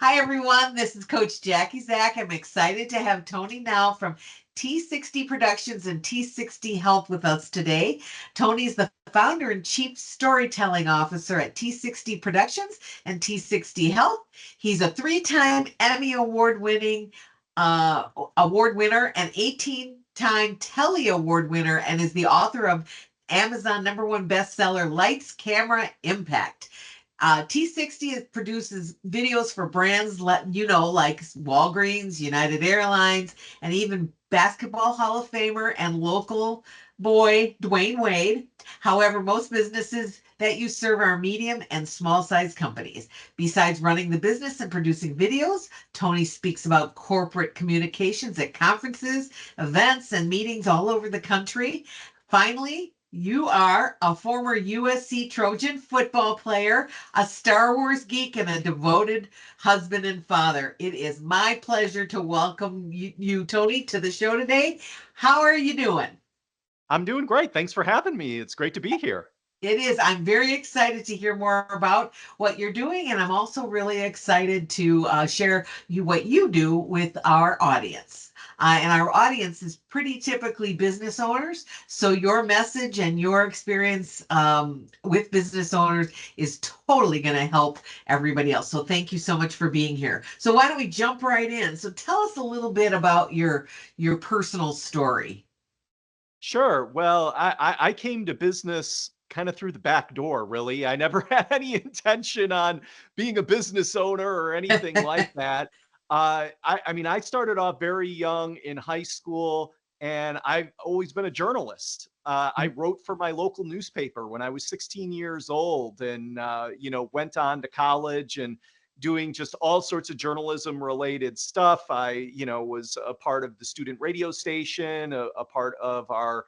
Hi, everyone. This is Coach Jackie Zach. I'm excited to have Tony Gnau from T60 Productions and T60 Health with us today. Tony's the founder and chief storytelling officer at T60 Productions and T60 Health. He's a three-time Emmy award winner and 18-time Telly Award winner, and is the author of Amazon #1 bestseller Lights, Camera, Impact. T60 produces videos for brands, like Walgreens, United Airlines, and even Basketball Hall of Famer and local boy Dwayne Wade. However, most businesses that you serve are medium and small size companies. Besides running the business and producing videos, Tony speaks about corporate communications at conferences, events, and meetings all over the country. Finally, you are a former USC Trojan football player, a Star Wars geek, and a devoted husband and father. It is my pleasure to welcome you, Tony, to the show today. How are you doing? I'm doing great. Thanks for having me. It's great to be here. It is. I'm very excited to hear more about what you're doing, and I'm also really excited to share what you do with our audience. And our audience is pretty typically business owners, so your message and your experience with business owners is totally going to help everybody else. So thank you so much for being here. So why don't we jump right in? So tell us a little bit about your personal story. Sure. Well, I came to business kind of through the back door, really. I never had any intention on being a business owner or anything like that. I mean, I started off very young in high school, and I've always been a journalist. I wrote for my local newspaper when I was 16 years old, and went on to college and doing just all sorts of journalism related stuff. I was a part of the student radio station, a part of our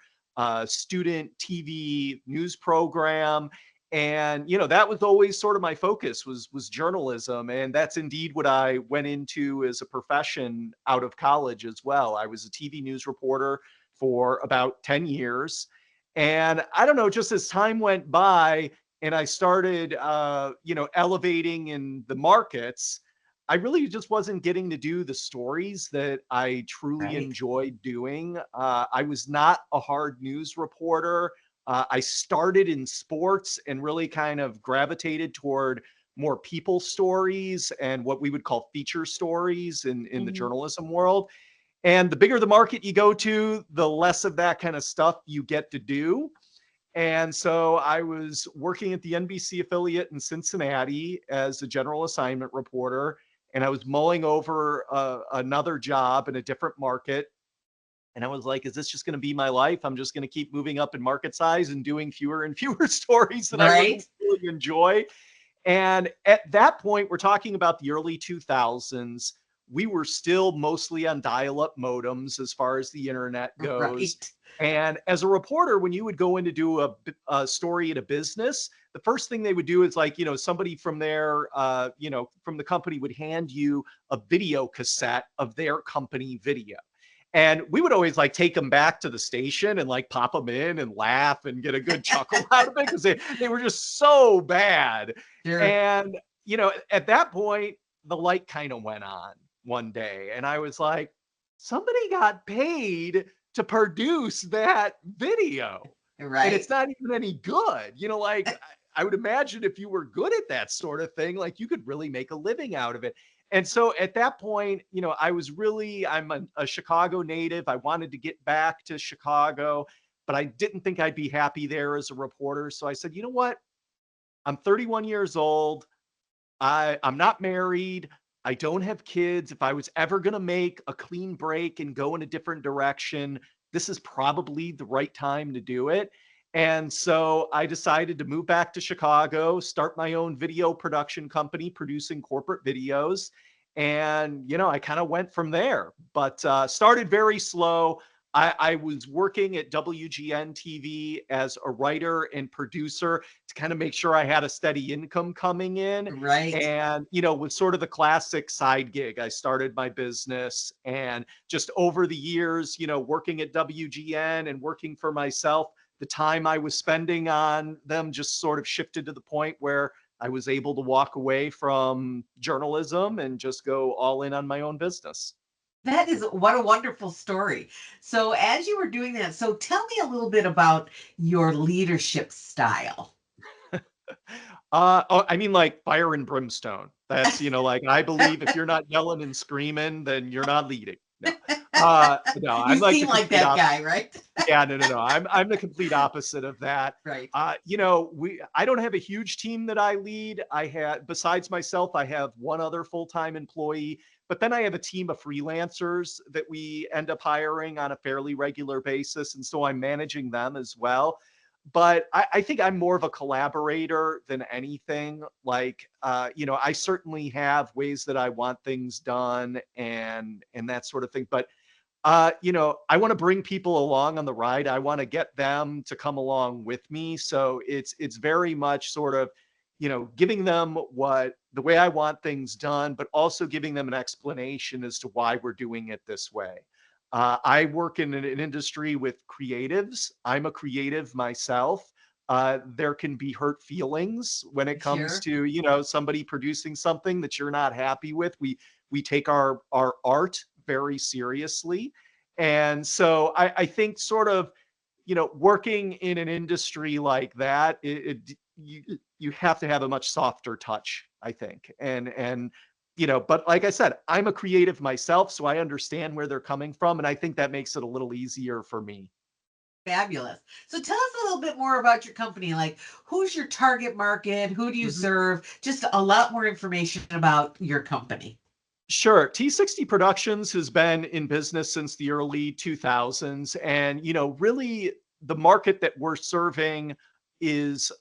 student TV news program. And that was always sort of my focus was journalism, and that's indeed what I went into as a profession out of college as well. I was a TV news reporter for about 10 years. And I don't know, just as time went by, and I started, elevating in the markets, I really just wasn't getting to do the stories that I truly Right. enjoyed doing. I was not a hard news reporter. I started in sports and really kind of gravitated toward more people stories and what we would call feature stories in the Mhm. journalism world. And the bigger the market you go to, the less of that kind of stuff you get to do. And so I was working at the NBC affiliate in Cincinnati as a general assignment reporter, and I was mulling over another job in a different market. And I was like, is this just going to be my life? I'm just going to keep moving up in market size and doing fewer and fewer stories that I would Right. really enjoy. And at that point, we're talking about the early 2000s. We were still mostly on dial up modems as far as the internet goes. Right. And as a reporter, when you would go in to do a story at a business, the first thing they would do is like, somebody from their, from the company would hand you a video cassette of their company video. And we would always like take them back to the station and like pop them in and laugh and get a good chuckle out of it because they were just so bad. Sure. And, at that point, the light kind of went on one day. And I was like, somebody got paid to produce that video. And Right. it's not even any good. Like I would imagine if you were good at that sort of thing, like you could really make a living out of it. And so at that point, I'm a Chicago native. I wanted to get back to Chicago, but I didn't think I'd be happy there as a reporter. So I said, you know what? I'm 31 years old. I'm not married. I don't have kids. If I was ever going to make a clean break and go in a different direction, this is probably the right time to do it. And so I decided to move back to Chicago, start my own video production company, producing corporate videos. And, I kind of went from there, but started very slow. I was working at WGN TV as a writer and producer to kind of make sure I had a steady income coming in. Right. And, with sort of the classic side gig, I started my business. And just over the years, working at WGN and working for myself, the time I was spending on them just sort of shifted to the point where I was able to walk away from journalism and just go all in on my own business. That is what a wonderful story. So, as you were doing that, so tell me a little bit about your leadership style. Oh, I mean, like fire and brimstone. That's, like, I believe if you're not yelling and screaming, then you're not leading. No, no, You I'm like the seem like complete that opposite. guy, right? Yeah, no, no, no. I'm the complete opposite of that. Right. I don't have a huge team that I lead. Besides myself, I have one other full-time employee, but then I have a team of freelancers that we end up hiring on a fairly regular basis, and so I'm managing them as well. But I think I'm more of a collaborator than anything. Like, I certainly have ways that I want things done and that sort of thing. But I want to bring people along on the ride. I want to get them to come along with me. So it's very much sort of, giving them what the way I want things done, but also giving them an explanation as to why we're doing it this way. I work in an industry with creatives. I'm a creative myself. There can be hurt feelings when it comes Sure. to, somebody producing something that you're not happy with. We take our art very seriously. And so I think sort of, working in an industry like that, you have to have a much softer touch, I think. But like I said, I'm a creative myself, so I understand where they're coming from. And I think that makes it a little easier for me. Fabulous. So tell us a little bit more about your company. Like, who's your target market? Who do you Mhm. serve? Just a lot more information about your company. Sure. T60 Productions has been in business since the early 2000s. And, really the market that we're serving is,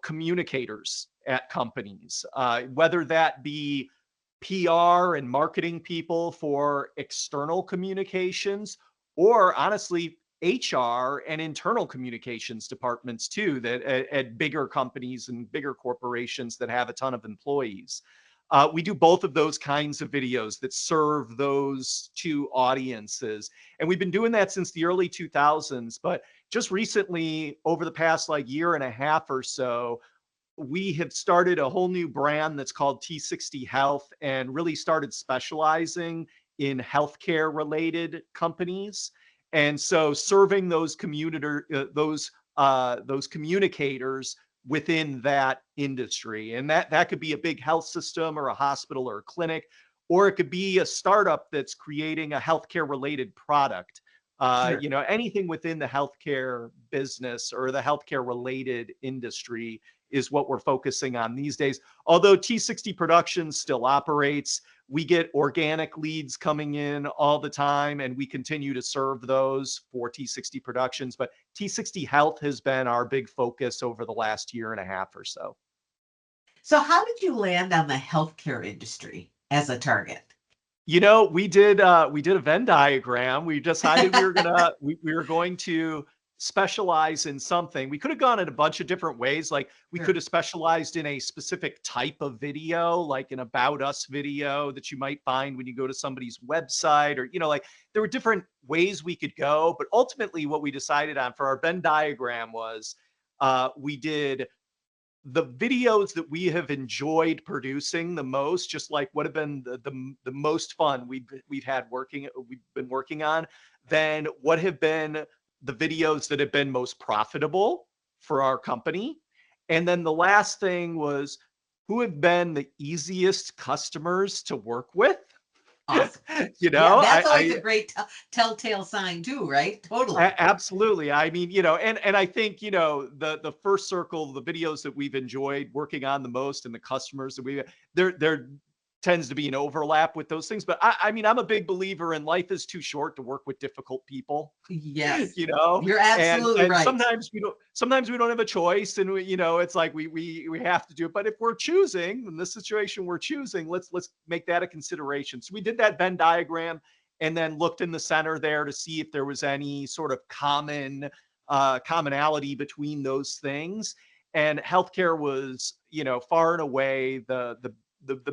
communicators at companies, whether that be PR and marketing people for external communications, or honestly, HR and internal communications departments too, that at bigger companies and bigger corporations that have a ton of employees. We do both of those kinds of videos that serve those two audiences. And we've been doing that since the early 2000s. But just recently, over the past like year and a half or so, we have started a whole new brand that's called T60 Health and really started specializing in healthcare related companies. And so serving those communicators within that industry. And that could be a big health system or a hospital or a clinic, or it could be a startup that's creating a healthcare related product. Sure. Anything within the healthcare business or the healthcare related industry is what we're focusing on these days. Although T60 Productions still operates, we get organic leads coming in all the time, and we continue to serve those for T60 Productions. But T60 Health has been our big focus over the last year and a half or so. So, how did you land on the healthcare industry as a target? We did a Venn diagram. We decided we were going to specialize in something. We could have gone in a bunch of different ways. Like we could Sure. have specialized in a specific type of video, like an about us video that you might find when you go to somebody's website, or like there were different ways we could go. But ultimately, what we decided on for our Venn diagram was we did the videos that we have enjoyed producing the most, just like what have been the most fun we've been working on, then what have been the videos that have been most profitable for our company. And then the last thing was who have been the easiest customers to work with. Awesome. you Yeah, know, that's I, always I a great telltale sign, too, right? Totally. Absolutely. I mean, and I think, the first circle, the videos that we've enjoyed working on the most and the customers that there tends to be an overlap with those things. But I mean, I'm a big believer in life is too short to work with difficult people. Yes, you're And absolutely right. sometimes we don't have a choice, and it's like we have to do it. But if we're choosing in this situation, we're choosing, let's make that a consideration. So we did that Venn diagram and then looked in the center there to see if there was any sort of commonality between those things. And healthcare was, far and away the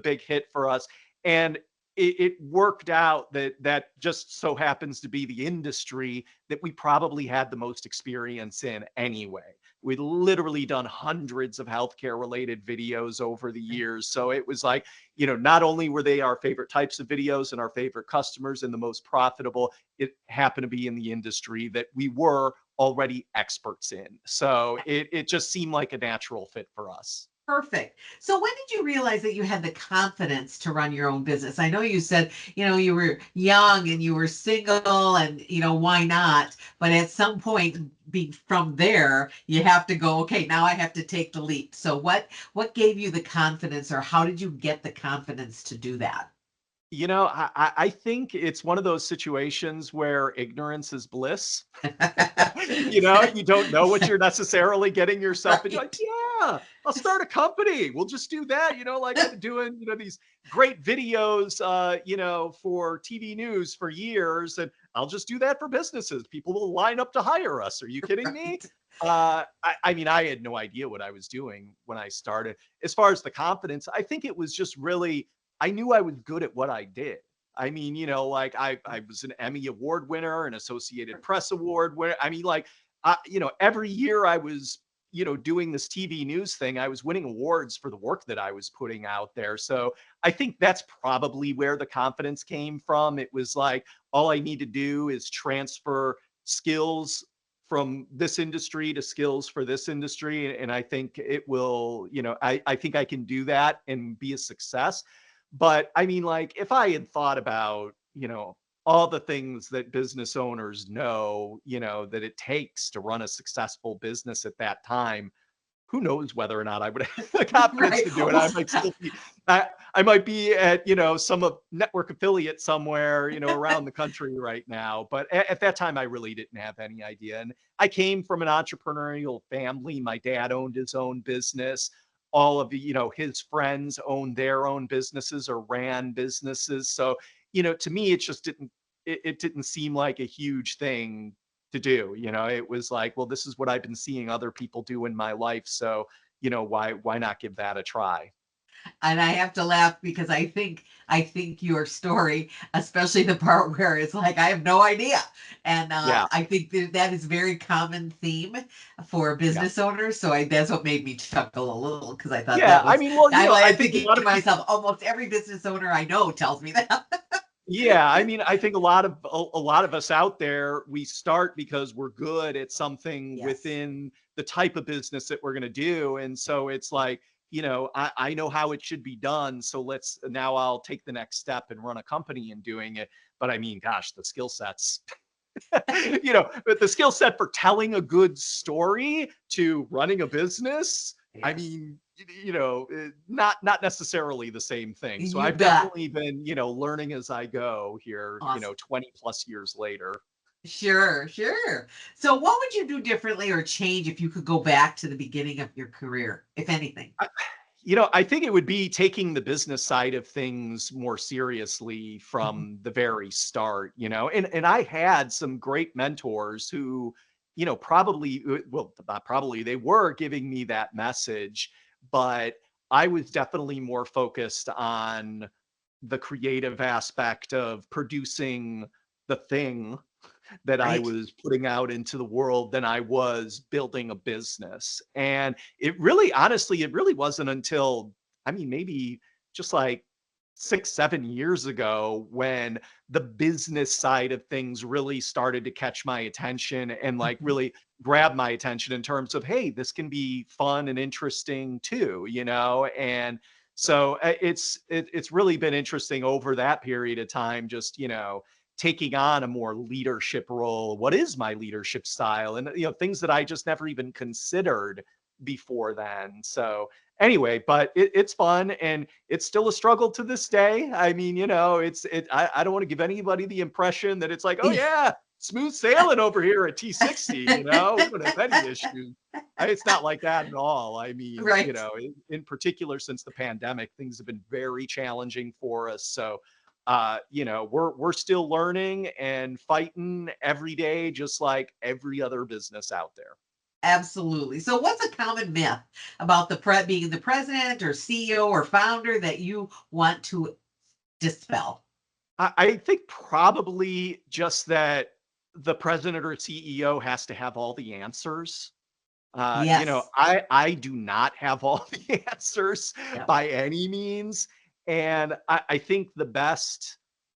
big hit for us. And it worked out that that just so happens to be the industry that we probably had the most experience in anyway. We'd literally done hundreds of healthcare related videos over the years. So it was like, not only were they our favorite types of videos and our favorite customers and the most profitable, it happened to be in the industry that we were already experts in. So it just seemed like a natural fit for us. Perfect. So when did you realize that you had the confidence to run your own business? I know you said, you were young and you were single and, why not? But at some point from there, you have to go, okay, now I have to take the leap. So what gave you the confidence, or how did you get the confidence to do that? I think it's one of those situations where ignorance is bliss. You don't know what you're necessarily getting yourself into. Like, Right. yeah, I'll start a company. We'll just do that. Like I've been doing, these great videos, for TV news for years, and I'll just do that for businesses. People will line up to hire us. Are you kidding me? Right. I mean, I had no idea what I was doing when I started. As far as the confidence, I think it was just really, I knew I was good at what I did. I mean, like I was an Emmy Award winner, an Associated Press Award winner. I mean, like, every year I was, doing this TV news thing, I was winning awards for the work that I was putting out there. So I think that's probably where the confidence came from. It was like, all I need to do is transfer skills from this industry to skills for this industry. And I think it will, I think I can do that and be a success. But I mean, like, if I had thought about, all the things that business owners know, that it takes to run a successful business at that time, who knows whether or not I would have the confidence Right. to do it. Well, I might be at, some network affiliate somewhere, around the country right now. But at that time, I really didn't have any idea. And I came from an entrepreneurial family. My dad owned his own business. All of the, his friends owned their own businesses or ran businesses. So, to me, it just it didn't seem like a huge thing to do. It was like, well, this is what I've been seeing other people do in my life. So, why not give that a try? and I have to laugh because I think your story, especially the part where it's like I have no idea, and Yeah. I think that is very common theme for Yeah. business owners. So that's what made me chuckle a little, because I thought Yeah. that I was, mean, well, I I'm think a thinking lot to of people, myself, almost every business owner I know tells me that. yeah, I mean, I think a lot of us out there, we start because we're good at something Yes. within the type of business that we're going to do. And so it's like, I know how it should be done. So now I'll take the next step and run a company in doing it. But I mean, gosh, the skill sets, but the skill set for telling a good story to running a business, I Yes. mean, not necessarily the same thing. So You I've bet. definitely been, learning as I go here, Awesome. 20 plus years later. Sure, sure. So what would you do differently or change if you could go back to the beginning of your career, if anything? I think it would be taking the business side of things more seriously Mhm. from the very start, and I had some great mentors who, probably, well, not probably, they were giving me that message, but I was definitely more focused on the creative aspect of producing the thing that I Right. was putting out into the world than I was building a business. And it really, honestly, it really wasn't until, I mean, maybe just like 6, 7 years ago when the business side of things really started to catch my attention and like Mhm. really grab my attention in terms of, hey, this can be fun and interesting too, And so it's really been interesting over that period of time, just taking on a more leadership role. What is my leadership style? And things that I just never even considered before then. So anyway, but it's fun and it's still a struggle to this day. I mean, I don't want to give anybody the impression that it's like, oh yeah, smooth sailing over here at T60, we don't have any issues. It's not like that at all. I mean, Right. in particular, since the pandemic, things have been very challenging for us. So we're still learning and fighting every day, just like every other business out there. Absolutely. So what's a common myth about being the president or CEO or founder that you want to dispel? I think probably just that the president or CEO has to have all the answers. Yes. I do not have all the answers Yep. by any means, and I think the best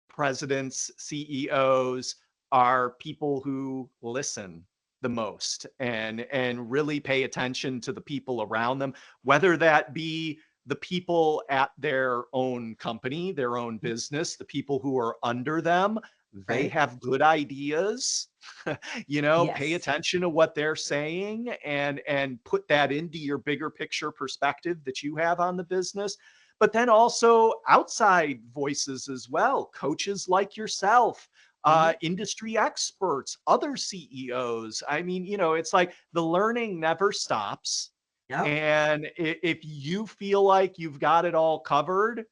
presidents, CEOs are people who listen the most and really pay attention to the people around them, whether that be the people at their own company, their own business, the people who are under them. They Right. have good ideas. Pay Yes. attention to what they're saying and put that into your bigger picture perspective that you have on the business. But then also outside voices as well, coaches like yourself, Hmm. industry experts, other CEOs. I mean, it's like the learning never stops. Yep. And if you feel like you've got it all covered,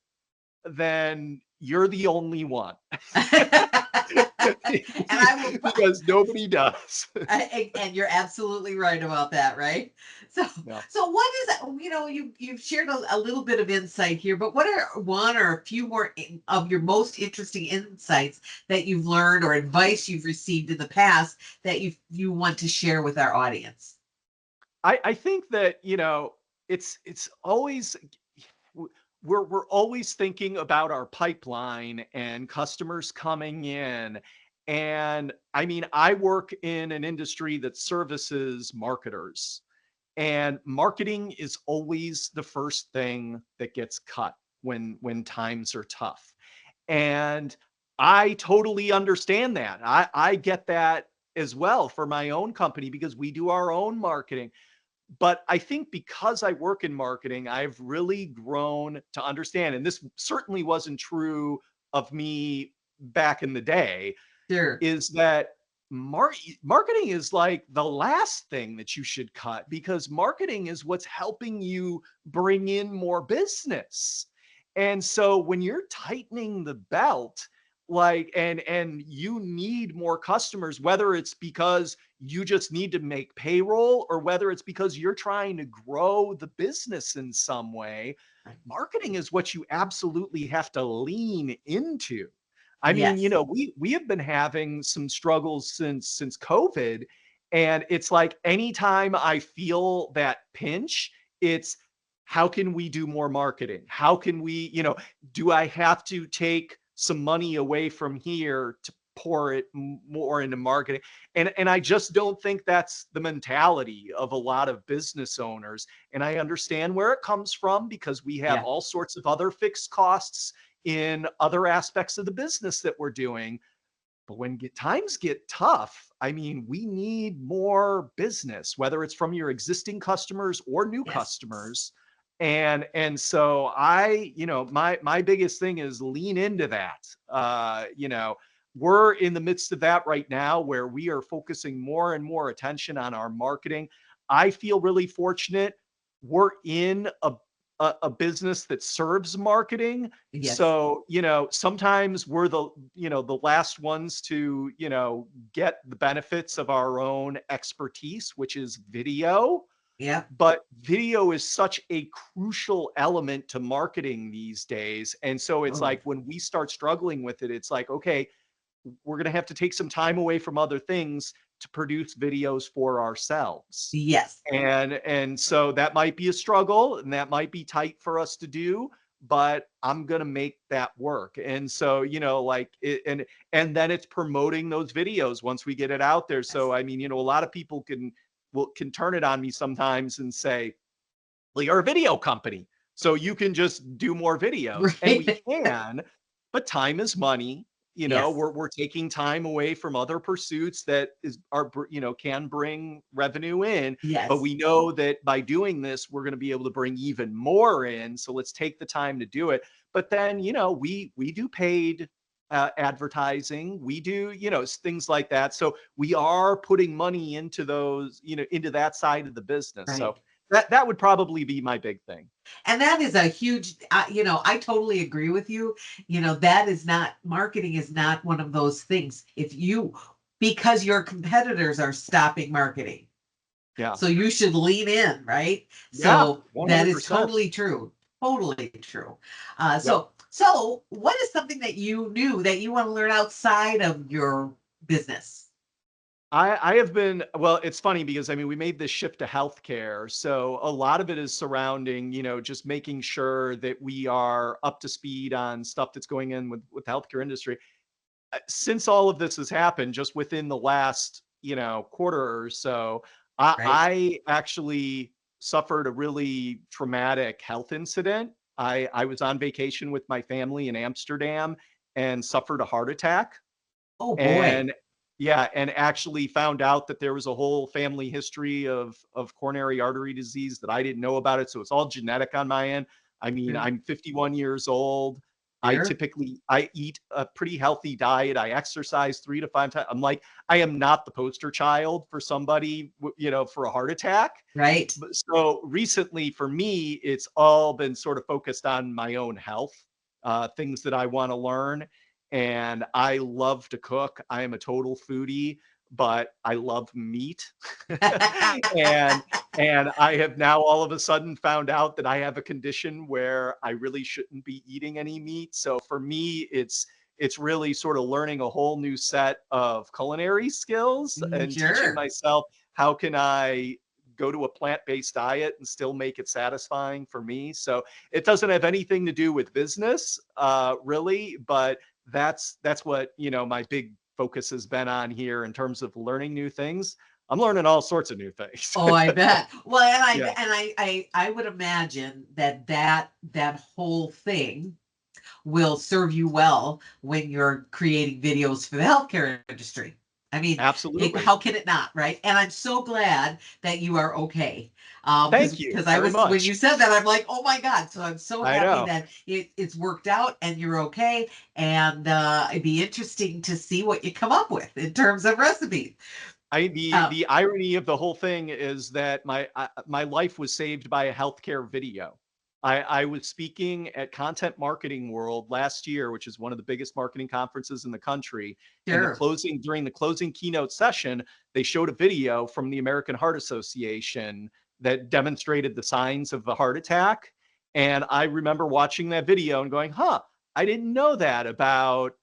then you're the only one. And I will. Because nobody does. And you're absolutely right about that, right? So, Yeah. so what is it? You've shared a little bit of insight here, but what are one or a few more of your most interesting insights that you've learned or advice you've received in the past that you want to share with our audience? I think that, it's always w- we're always thinking about our pipeline and customers coming in. And I mean, I work in an industry that services marketers. And marketing is always the first thing that gets cut when times are tough. And I totally understand that. I get that as well for my own company because we do our own marketing. But I think because I work in marketing, I've really grown to understand, and this certainly wasn't true of me back in the day, Sure. is that marketing is like the last thing that you should cut because marketing is what's helping you bring in more business. And so when you're tightening the belt, like and you need more customers, whether it's because you just need to make payroll or whether it's because you're trying to grow the business in some way, Right. marketing is what you absolutely have to lean into. I mean, Yes. we have been having some struggles since COVID, and it's like anytime I feel that pinch, it's how can we do more marketing? How can we, do I have to take some money away from here to pour it more into marketing? And I just don't think that's the mentality of a lot of business owners. And I understand where it comes from because we have Yeah. all sorts of other fixed costs in other aspects of the business that we're doing. But when times get tough, I mean, we need more business, whether it's from your existing customers or new Yes. customers. And so my biggest thing is lean into that. We're in the midst of that right now where we are focusing more and more attention on our marketing. I feel really fortunate. We're in a business that serves marketing, Yes. so, sometimes we're the last ones to, get the benefits of our own expertise, which is video. Yep. But video is such a crucial element to marketing these days. And so it's Oh, like when we start struggling with it, it's like, okay, we're going to have to take some time away from other things to produce videos for ourselves. yes. And so that might be a struggle and that might be tight for us to do, but I'm going to make that work. And so, like and then it's promoting those videos once we get it out there. So Yes. I mean, a lot of people can turn it on me sometimes and say, well, you're a video company, so you can just do more videos. And we Right. can, but time is money. Yes. We're taking time away from other pursuits that can bring revenue in. But Yes. we know that by doing this, we're going to be able to bring even more in. So let's take the time to do it. But then, we do paid advertising. We do, things like that. So we are putting money into those, into that side of the business. So Right. that would probably be my big thing. And that is a huge, I totally agree with you. That is not, marketing is not one of those things. Because your competitors are stopping marketing. Yeah. So you should lean in, right? Yeah, So that is 100%. totally true. Totally true. Uh, Yep. so So, what is something that you knew that you want to learn outside of your business? I have been well, it's funny because I mean, we made this shift to healthcare. So a lot of it is surrounding, just making sure that we are up to speed on stuff that's going in with the healthcare industry. Since all of this has happened just within the last, quarter or so, Right? I actually suffered a really traumatic health incident. I was on vacation with my family in Amsterdam and suffered a heart attack. Oh boy. And yeah, and actually found out that there was a whole family history of coronary artery disease that I didn't know about it, so it's all genetic on my end. I mean, Sure. I'm 51 years old. Sure. I eat a pretty healthy diet. I exercise 3 to 5 times. I'm like, I am not the poster child for somebody, for a heart attack. Right. But so recently for me, it's all been sort of focused on my own health, things that I want to learn. And I love to cook. I am a total foodie, but I love meat. and and I have now all of a sudden found out that I have a condition where I really shouldn't be eating any meat. So for me, it's really sort of learning a whole new set of culinary skills and teaching Sure. myself how can I go to a plant-based diet and still make it satisfying for me. So it doesn't have anything to do with business, really, but that's what my big focus has been on here in terms of learning new things. I'm learning all sorts of new things. Oh, I bet. Well, and I Yeah, and I would imagine that that whole thing will serve you well when you're creating videos for the healthcare industry. I mean, absolutely. how can it not, right? And I'm so glad that you are okay. Thank you Because I very was when much. you said that, I'm like, oh my God. So I'm so I happy know. that it's worked out and you're okay. And it'd be interesting to see what you come up with in terms of recipes. I the irony of the whole thing is that my life was saved by a healthcare video. I was speaking at Content Marketing World last year, which is one of the biggest marketing conferences in the country. And Sure. during the closing keynote session, they showed a video from the American Heart Association that demonstrated the signs of a heart attack. And I remember watching that video and going, "Huh, I didn't know that about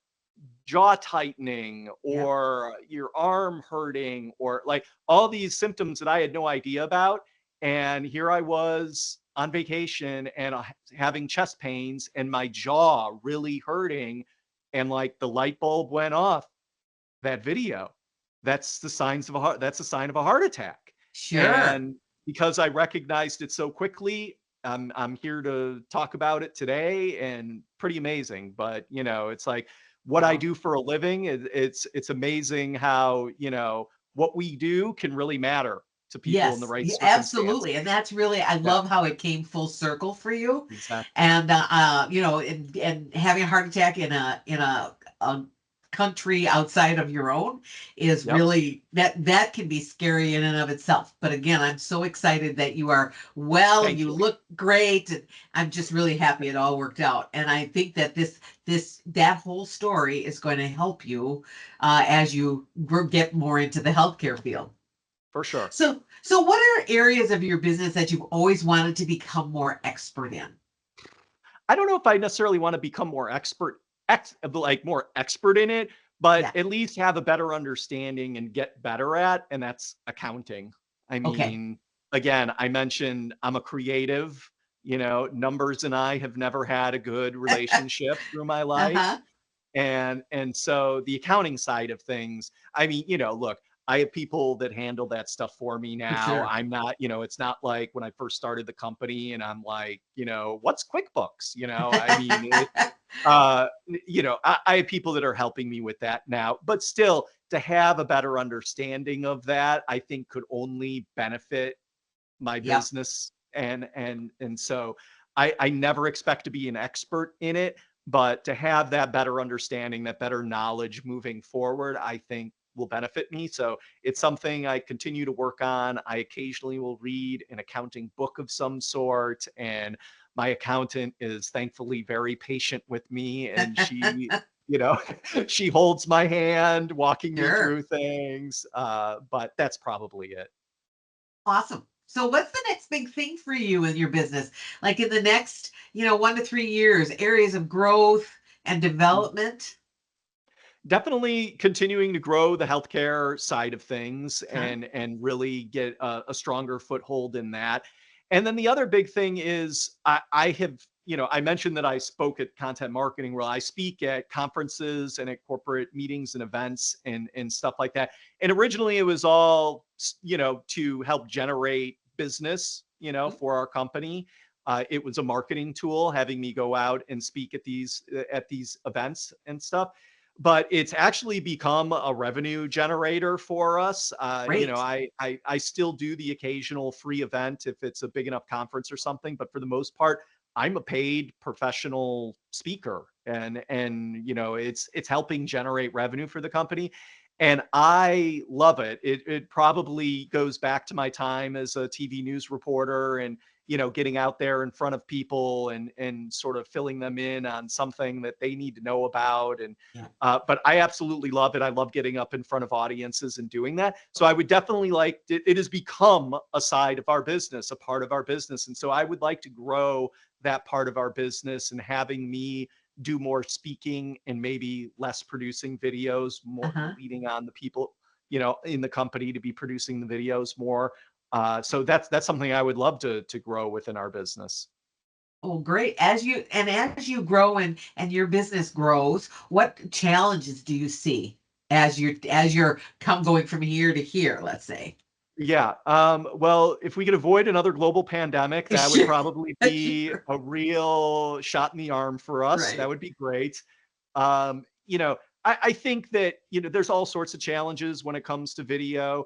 jaw tightening Yep. or your arm hurting or like all these symptoms that I had no idea about. And here I was on vacation and having chest pains and my jaw really hurting. And like the light bulb went off that video. That's a sign of a heart attack. Sure. And because I recognized it so quickly, I'm here to talk about it today and pretty amazing. But it's like what I Wow. do for a living, it's amazing how, what we do can really matter to people in the Yes, right absolutely, and circumstances. that's really I Yeah, love how it came full circle for you, exactly. and and having a heart attack in a country outside of your own is Yep. really that can be scary in and of itself. But again, I'm so excited that you are well, Thank you you. look great, and I'm just really happy it all worked out. And I think that that whole story is going to help you as you get more into the healthcare field. For sure. So what are areas of your business that you've always wanted to become more expert in? I don't know if I necessarily want to become more more expert in it, but Yeah. at least have a better understanding and get better at, and that's accounting. I Okay. mean, again, I mentioned I'm a creative, numbers and I have never had a good relationship through my life. Uh-huh. And so the accounting side of things, I mean, look, I have people that handle that stuff for me For now. sure. I'm not, it's not like when I first started the company and I'm like, what's QuickBooks? I mean, I have people that are helping me with that now, but still to have a better understanding of that, I think could only benefit my Yep. business. And so I never expect to be an expert in it, but to have that better understanding, that better knowledge moving forward, I think will benefit me. So it's something I continue to work on. I occasionally will read an accounting book of some sort, and my accountant is thankfully very patient with me, and you know she holds my hand walking me Sure. through things, but that's probably it. Awesome. So what's the next big thing for you in your business? Like in the next, 1 to 3 years, areas of growth and development? Definitely continuing to grow the healthcare side of things Huh? and really get a stronger foothold in that. And then the other big thing is I have, I mentioned that I spoke at Content Marketing World. I speak at conferences and at corporate meetings and events and stuff like that. And originally it was all, to help generate business, Mhm. for our company. It was a marketing tool, having me go out and speak at these events and stuff, but it's actually become a revenue generator for us. Great. I still do the occasional free event if it's a big enough conference or something, but for the most part, I'm a paid professional speaker, and it's helping generate revenue for the company. And I love it. It probably goes back to my time as a TV news reporter and getting out there in front of people and sort of filling them in on something that they need to know about. And Yeah. but I absolutely love it. I love getting up in front of audiences and doing that. So I would definitely like it, it has become a side of our business, a part of our business. And so I would like to grow that part of our business and having me do more speaking and maybe less producing videos, more Uh-huh. leading on the people, in the company to be producing the videos more. So that's something I would love to grow within our business. Oh, great. As you grow and your business grows, what challenges do you see as you're come going from here to here, let's say? Yeah. Well, if we could avoid another global pandemic, that would Sure. probably be Sure. a real shot in the arm for us. That Right. would be great. I think that, there's all sorts of challenges when it comes to video.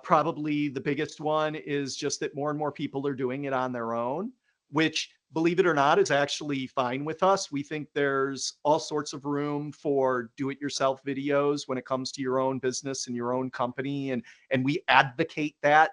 Probably the biggest one is just that more and more people are doing it on their own, which, believe it or not, is actually fine with us. We think there's all sorts of room for do it yourself videos when it comes to your own business and your own company. And we advocate that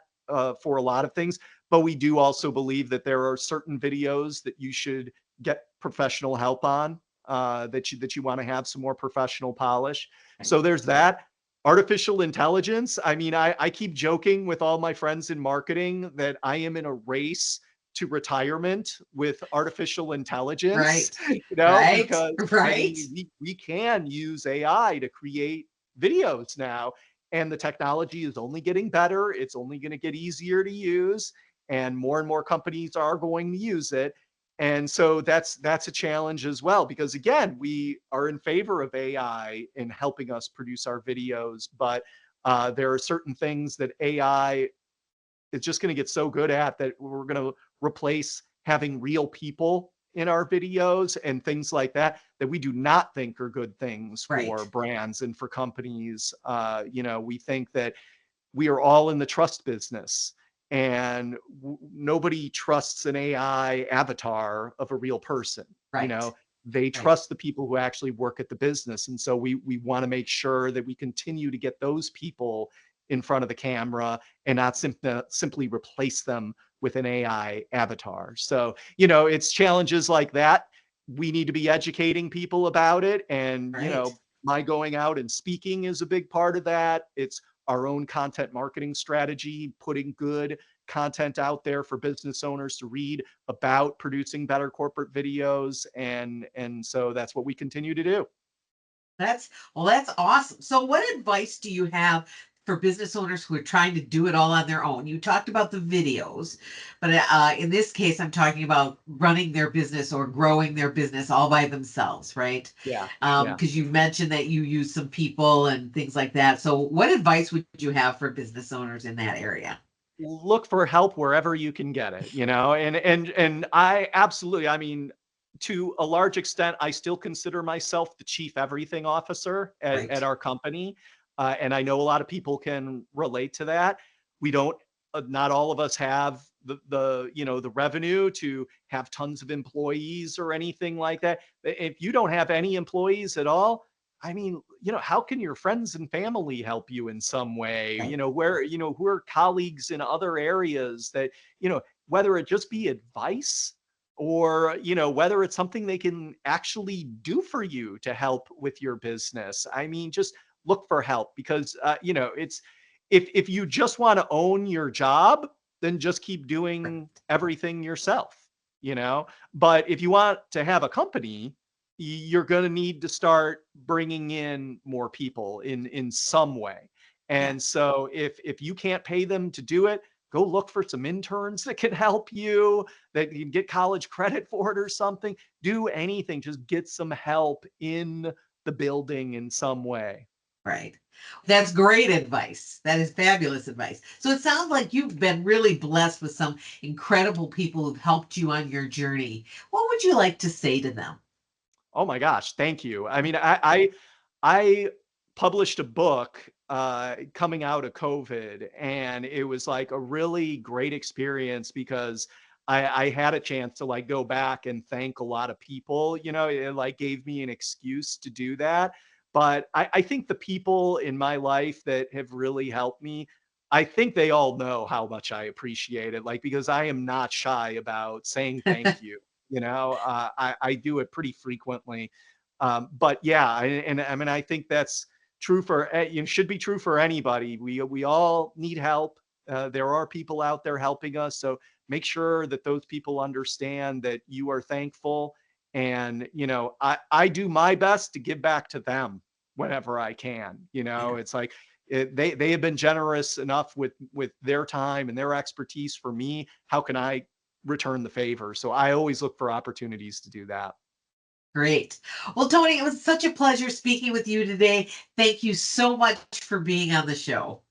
for a lot of things. But we do also believe that there are certain videos that you should get professional help on, that you want to have some more professional polish. Right. So there's that. Artificial intelligence. I mean, I keep joking with all my friends in marketing that I am in a race to retirement with artificial intelligence, Right. Right. because I Right. mean, we can use AI to create videos now, and the technology is only getting better. It's only going to get easier to use, and more companies are going to use it. And so that's a challenge as well, because again, we are in favor of AI in helping us produce our videos, but there are certain things that AI is just going to get so good at that we're going to replace having real people in our videos and things like that that we do not think are good things for Right. brands and for companies. We think that we are all in the trust business, and nobody trusts an AI avatar of a real person. You Right. know, they Right. trust the people who actually work at the business, and so we want to make sure that we continue to get those people in front of the camera and not simply replace them with an AI avatar. So, it's challenges like that. We need to be educating people about it, and Right. my going out and speaking is a big part of that. It's our own content marketing strategy, putting good content out there for business owners to read about producing better corporate videos. And so that's what we continue to do. That's awesome. So what advice do you have for business owners who are trying to do it all on their own? You talked about the videos, but in this case, I'm talking about running their business or growing their business all by themselves, right? Yeah. Yeah. Because you mentioned that you use some people and things like that. So what advice would you have for business owners in that area? Look for help wherever you can get it, and I absolutely, I mean, to a large extent, I still consider myself the chief everything officer at Right. our company. And I know a lot of people can relate to that. We don't Not all of us have the revenue to have tons of employees or anything like that. If you don't have any employees at all, I mean, how can your friends and family help you in some way? Right. Who are colleagues in other areas that, whether it just be advice or, whether it's something they can actually do for you to help with your business. I mean, just look for help, because, it's if you just want to own your job, then just keep doing Right. everything yourself, you know? But if you want to have a company, you're going to need to start bringing in more people in some way. Yeah. And so if you can't pay them to do it, go look for some interns that can help you, that you can get college credit for it or something. Do anything, just get some help in the building in some way. Right. That's great advice. That is fabulous advice. So it sounds like you've been really blessed with some incredible people who've helped you on your journey. What would you like to say to them? Oh my gosh, thank you. I mean, I published a book coming out of COVID, and it was like a really great experience because I had a chance to like go back and thank a lot of people. You know, it like gave me an excuse to do that. But I think the people in my life that have really helped me, I think they all know how much I appreciate it. Like because I am not shy about saying thank you. You know, I do it pretty frequently. But yeah, and I mean, I think that's true for, you know, should be true for anybody. We all need help. There are people out there helping us. So make sure that those people understand that you are thankful. And, you know, I do my best to give back to them whenever I can. You know, Yeah, it's like, they have been generous enough with their time and their expertise for me. How can I return the favor? So I always look for opportunities to do that. great. Well, Tony, it was such a pleasure speaking with you today. Thank you so much for being on the show.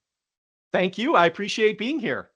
Thank you. I appreciate being here.